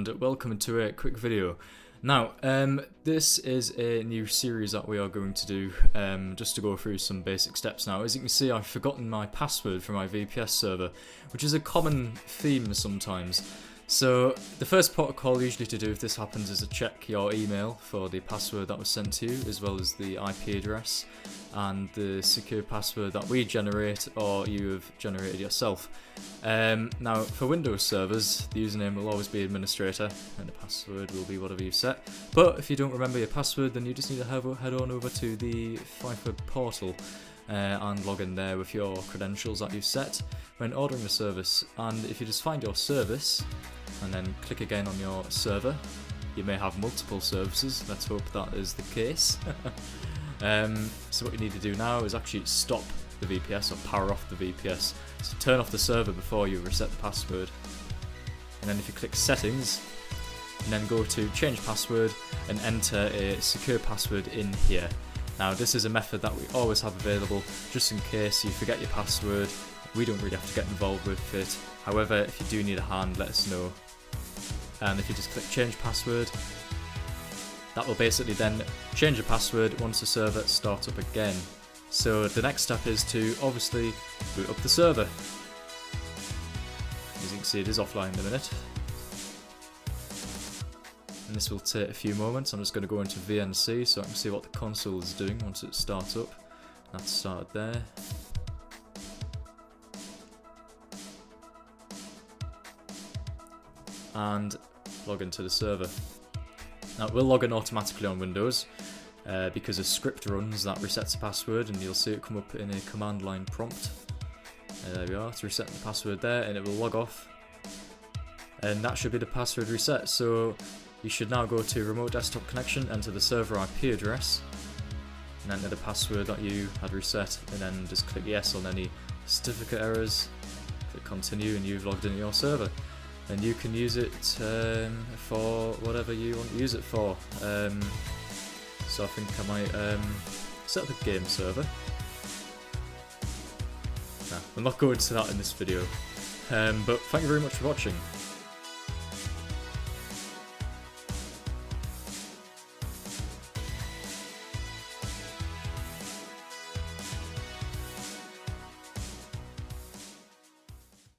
and welcome to a quick video. Now, this is a new series that we are going to do, just to go through some basic steps now. As you can see, I've forgotten my password for my VPS server, which is a common theme sometimes. So, the first protocol usually to do if this happens is to check your email for the password that was sent to you, as well as the IP address and the secure password that we generate or you have generated yourself. Now, for Windows servers, the username will always be administrator and the password will be whatever you set. But if you don't remember your password, then you just need to head on over to the FyfeWeb portal and log in there with your credentials that you've set when ordering the service. And if you just find your service and then click again on your server, you may have multiple services. Let's hope that is the case. So what you need to do now is actually stop the VPS or power off the VPS. So turn off the server before you reset the password. And then if you click settings, and then go to change password and enter a secure password in here. Now this is a method that we always have available just in case you forget your password. We don't really have to get involved with it. However, if you do need a hand, let us know. And if you just click change password, that will basically then change the password once the server starts up again. So the next step is to obviously boot up the server. As you can see, it is offline in a minute. And this will take a few moments. I'm just going to go into VNC so I can see what the console is doing once it starts up. That's started there. And log into the server. Now it will log in automatically on Windows because a script runs that resets the password, and you'll see it come up in a command line prompt. There we are, it's resetting the password there, and it will log off. And that should be the password reset. So you should now go to remote desktop connection, enter the server IP address, and enter the password that you had reset, and then just click yes on any certificate errors, click continue, and you've logged into your server. And you can use it for whatever you want to use it for. So I think I might set up a game server. Nah, we'll not go into that in this video. But thank you very much for watching.